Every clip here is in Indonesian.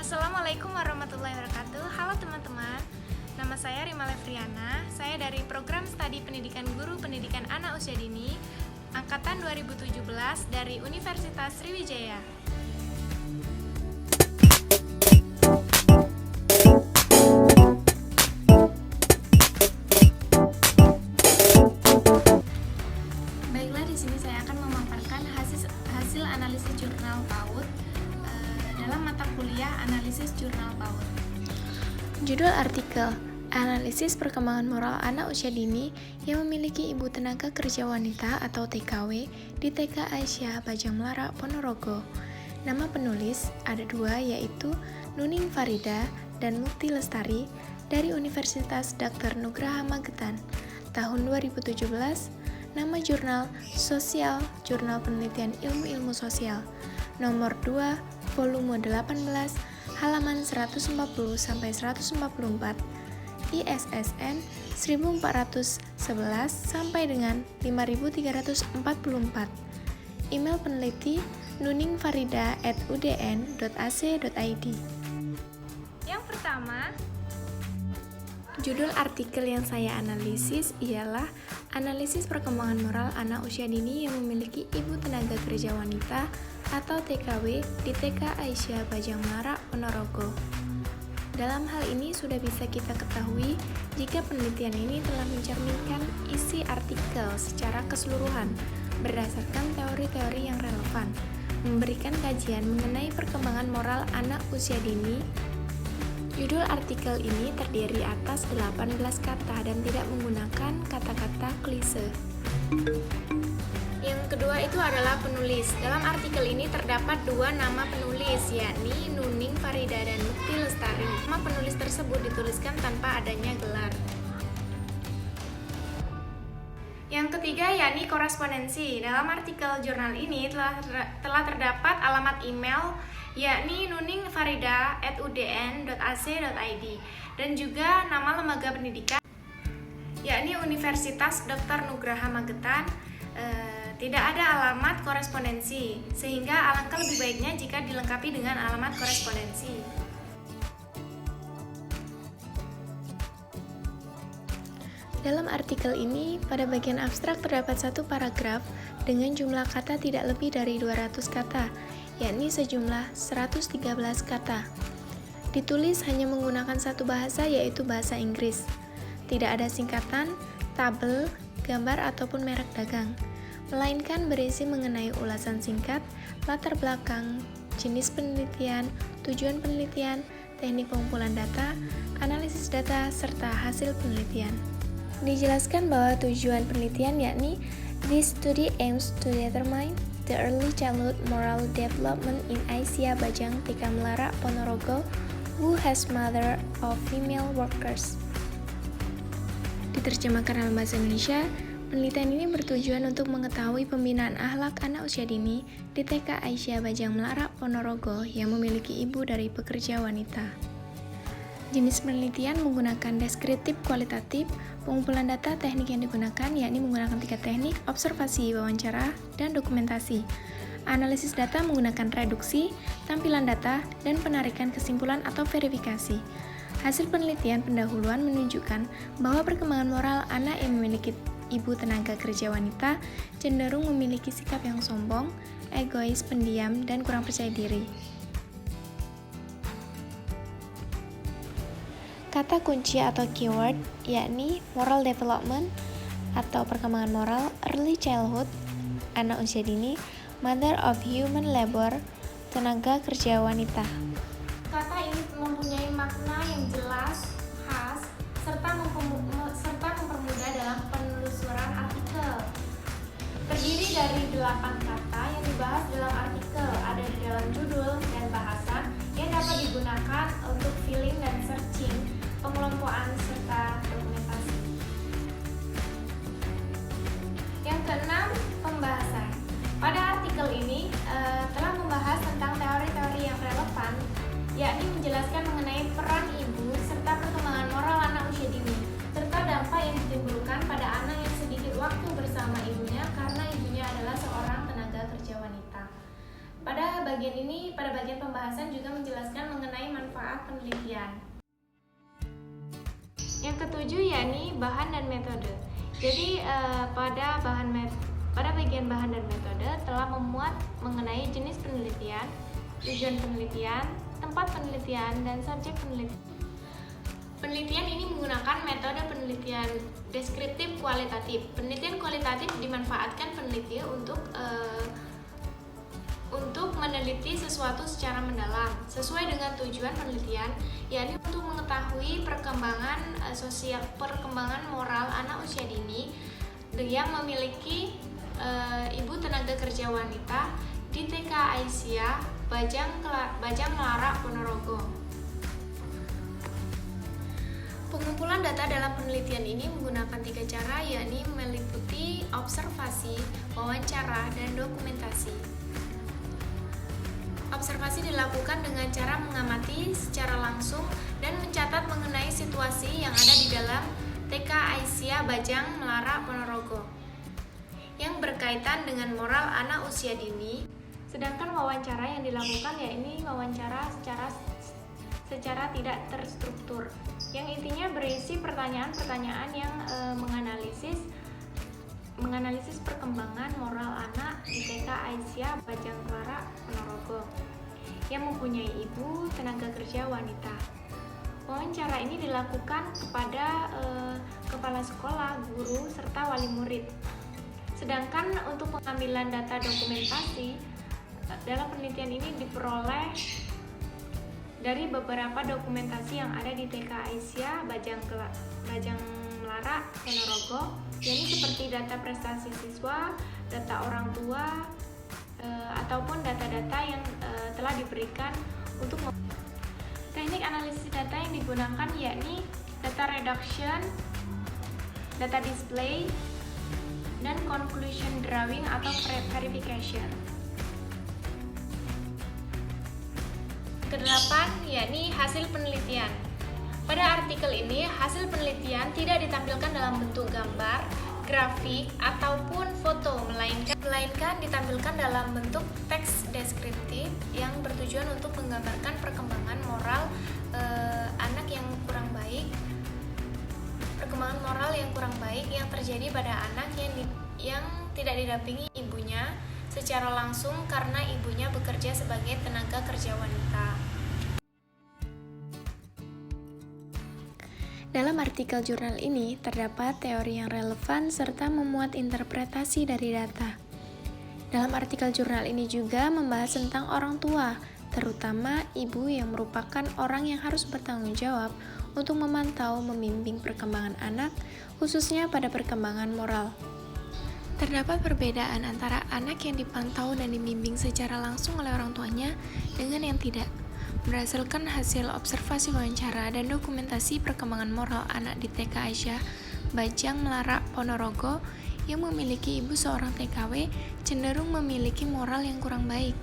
Assalamualaikum warahmatullahi wabarakatuh. Halo teman-teman, nama saya Rima Levriana. Saya dari Program Studi Pendidikan Guru Pendidikan Anak Usia Dini Angkatan 2017 dari Universitas Sriwijaya. Baiklah, di sini saya akan memaparkan hasil analisis jurnal PAUD dalam mata kuliah Analisis Jurnal PAUD. Judul artikel: Analisis Perkembangan Moral Anak Usia Dini yang memiliki Ibu Tenaga Kerja Wanita atau TKW di TK Aisyah Bajang Melara, Ponorogo. Nama penulis ada dua, yaitu Nuning Farida dan Mukti Lestari dari Universitas Dr. Nugraha Magetan. Tahun 2017, nama jurnal Sosial, Jurnal Penelitian Ilmu-Ilmu Sosial, nomor 2, volume 18, halaman 140-144, ISSN 1411 sampai dengan 5344. Email peneliti nuningfarida@udn.ac.id. Yang pertama, judul artikel yang saya analisis ialah Analisis Perkembangan Moral Anak Usia Dini yang memiliki Ibu Tenaga Kerja Wanita atau TKW di TK Aisyah Bajang Melara, Ponorogo. Dalam hal ini sudah bisa kita ketahui jika penelitian ini telah mencerminkan isi artikel secara keseluruhan berdasarkan teori-teori yang relevan, memberikan kajian mengenai perkembangan moral anak usia dini. Judul artikel ini terdiri atas 18 kata dan tidak menggunakan kata-kata klise. Yang kedua itu adalah penulis. Dalam artikel ini terdapat dua nama penulis, yakni Nuning Farida dan Mukti Lestari. Nama penulis tersebut dituliskan tanpa adanya gelar. Yang ketiga yakni korespondensi. Dalam artikel jurnal ini telah terdapat alamat email yakni nuningfarida@udn.ac.id dan juga nama lembaga pendidikan yakni Universitas Dr. Nugraha Magetan. Tidak ada alamat korespondensi, sehingga alangkah lebih baiknya jika dilengkapi dengan alamat korespondensi. Dalam artikel ini, pada bagian abstrak terdapat satu paragraf dengan jumlah kata tidak lebih dari 200 kata, yakni sejumlah 113 kata. Ditulis hanya menggunakan satu bahasa, yaitu bahasa Inggris. Tidak ada singkatan, tabel, gambar ataupun merek dagang, melainkan berisi mengenai ulasan singkat, latar belakang, jenis penelitian, tujuan penelitian, teknik pengumpulan data, analisis data, serta hasil penelitian. Dijelaskan bahwa tujuan penelitian yakni this study aims to determine the early childhood moral development in Aisyah Bajang TK Melara, Ponorogo, who has mother of female workers. Diterjemahkan dalam bahasa Indonesia, penelitian ini bertujuan untuk mengetahui pembinaan akhlak anak usia dini di TK Aisyah Bajang Melara, Ponorogo yang memiliki ibu dari pekerja wanita. Jenis penelitian menggunakan deskriptif kualitatif, pengumpulan data teknik yang digunakan yakni menggunakan 3 teknik, observasi, wawancara, dan dokumentasi. Analisis data menggunakan reduksi, tampilan data, dan penarikan kesimpulan atau verifikasi. Hasil penelitian pendahuluan menunjukkan bahwa perkembangan moral anak yang memiliki ibu tenaga kerja wanita cenderung memiliki sikap yang sombong, egois, pendiam, dan kurang percaya diri. Kata kunci atau keyword yakni moral development atau perkembangan moral, early childhood, anak usia dini, mother of human labor, tenaga kerja wanita. Kata ini mempunyai makna yang jelas, khas, serta mempermudah dalam penelusuran artikel. Terdiri dari 8 kata yang dibahas dalam artikel, ada di dalam judul dan bahasa yang dapat digunakan untuk filling dan searching, pengelompokan, serta dokumentasi. Yang keenam, pembahasan. Pada artikel ini telah membahas tentang teori-teori yang relevan, yakni menjelaskan mengenai peran ibu serta perkembangan moral anak usia dini, serta dampak yang ditimbulkan pada anak yang sedikit waktu bersama ibunya karena ibunya adalah seorang tenaga kerja wanita. Pada bagian pembahasan juga menjelaskan mengenai manfaat saat penelitian. Yang ketujuh yakni bahan dan metode. Jadi pada bagian bahan dan metode telah memuat mengenai jenis penelitian, tujuan penelitian, tempat penelitian, dan subjek penelitian. Penelitian ini menggunakan metode penelitian deskriptif kualitatif. Penelitian kualitatif dimanfaatkan peneliti untuk meneliti sesuatu secara mendalam sesuai dengan tujuan penelitian, yakni untuk mengetahui perkembangan moral anak usia dini yang memiliki ibu tenaga kerja wanita di TK Aisyah Bajang Melara Ponorogo. Pengumpulan data dalam penelitian ini menggunakan 3 cara, yakni meliputi observasi, wawancara, dan dokumentasi. Observasi dilakukan dengan cara mengamati secara langsung dan mencatat mengenai situasi yang ada di dalam TK Aisyah Bajang Melara Ponorogo yang berkaitan dengan moral anak usia dini. Sedangkan wawancara yang dilakukan yakni wawancara secara tidak terstruktur, yang intinya berisi pertanyaan-pertanyaan yang menganalisis perkembangan moral anak di TK Aisyah Bajang Melara Ponorogo yang mempunyai ibu tenaga kerja wanita. Wawancara ini dilakukan kepada kepala sekolah, guru, serta wali murid. Sedangkan untuk pengambilan data dokumentasi dalam penelitian ini diperoleh dari beberapa dokumentasi yang ada di TK Aisyah Bajang Melara Ponorogo, yakni seperti data prestasi siswa, data orang tua, ataupun data-data yang telah diberikan untuk teknik analisis data yang digunakan yakni data reduction, data display, dan conclusion drawing atau verification. Kedelapan, yakni hasil penelitian. Pada artikel ini, hasil penelitian tidak ditampilkan dalam bentuk gambar, grafik, ataupun foto, melainkan ditampilkan dalam bentuk teks deskriptif yang bertujuan untuk menggambarkan perkembangan moral yang terjadi pada anak yang tidak didampingi ibunya secara langsung karena ibunya bekerja sebagai tenaga kerja wanita. Dalam artikel jurnal ini terdapat teori yang relevan serta memuat interpretasi dari data. Dalam artikel jurnal ini juga membahas tentang orang tua, terutama ibu yang merupakan orang yang harus bertanggung jawab untuk memantau membimbing perkembangan anak, khususnya pada perkembangan moral. Terdapat perbedaan antara anak yang dipantau dan dibimbing secara langsung oleh orang tuanya dengan yang tidak. Berdasarkan hasil observasi wawancara dan dokumentasi perkembangan moral anak di TK Aisyah Bajang Melara Ponorogo yang memiliki ibu seorang TKW cenderung memiliki moral yang kurang baik.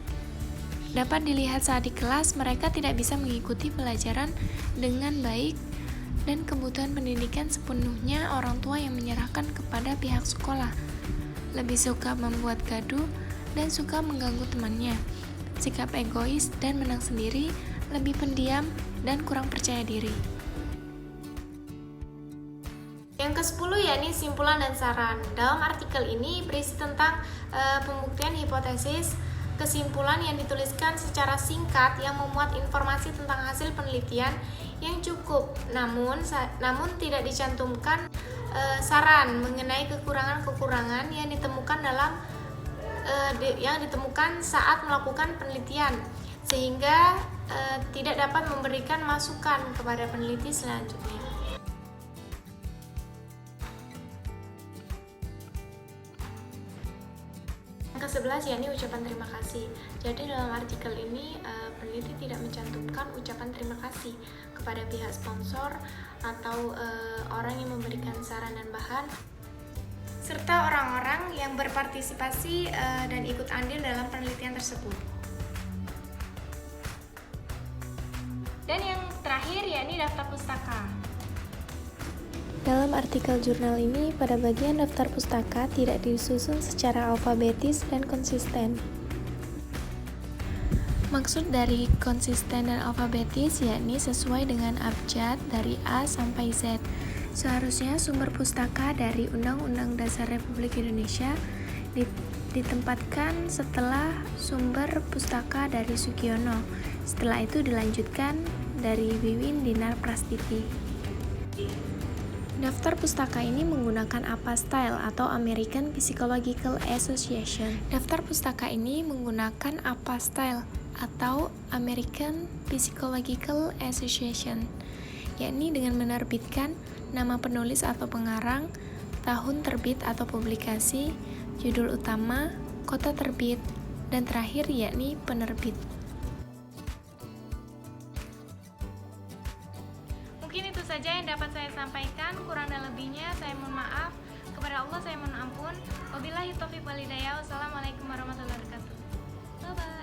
Dapat dilihat saat di kelas mereka tidak bisa mengikuti pelajaran dengan baik dan kebutuhan pendidikan sepenuhnya orang tua yang menyerahkan kepada pihak sekolah. Lebih suka membuat gaduh dan suka mengganggu temannya. Sikap egois dan menang sendiri, lebih pendiam dan kurang percaya diri. Yang ke-10 yakni simpulan dan saran. Dalam artikel ini berisi tentang pembuktian hipotesis, kesimpulan yang dituliskan secara singkat yang memuat informasi tentang hasil penelitian yang cukup, namun tidak dicantumkan saran mengenai kekurangan-kekurangan yang ditemukan saat melakukan penelitian, sehingga tidak dapat memberikan masukan kepada peneliti selanjutnya. Yang ke-11 yakni ucapan terima kasih. Jadi dalam artikel ini peneliti tidak mencantumkan ucapan terima kasih kepada pihak sponsor atau orang yang memberikan saran dan bahan, serta orang-orang yang berpartisipasi dan ikut andil dalam penelitian tersebut. Dan yang terakhir yakni daftar pustaka. Dalam artikel jurnal ini, pada bagian daftar pustaka tidak disusun secara alfabetis dan konsisten. Maksud dari konsisten dan alfabetis yakni sesuai dengan abjad dari A sampai Z. Seharusnya sumber pustaka dari Undang-Undang Dasar Republik Indonesia ditempatkan setelah sumber pustaka dari Sugiono. Setelah itu dilanjutkan dari Wiwin Dinar Prastivi. Daftar pustaka ini menggunakan APA Style atau American Psychological Association. Daftar pustaka ini menggunakan APA Style atau American Psychological Association, yakni dengan menerbitkan nama penulis atau pengarang, tahun terbit atau publikasi, judul utama, kota terbit, dan terakhir yakni penerbit. Mungkin itu saja yang dapat saya sampaikan, kurang dan lebihnya saya mohon maaf. Kepada Allah saya mohon ampun. Wabillahi taufiq wal hidayah. Wassalamualaikum warahmatullahi wabarakatuh. Bye-bye.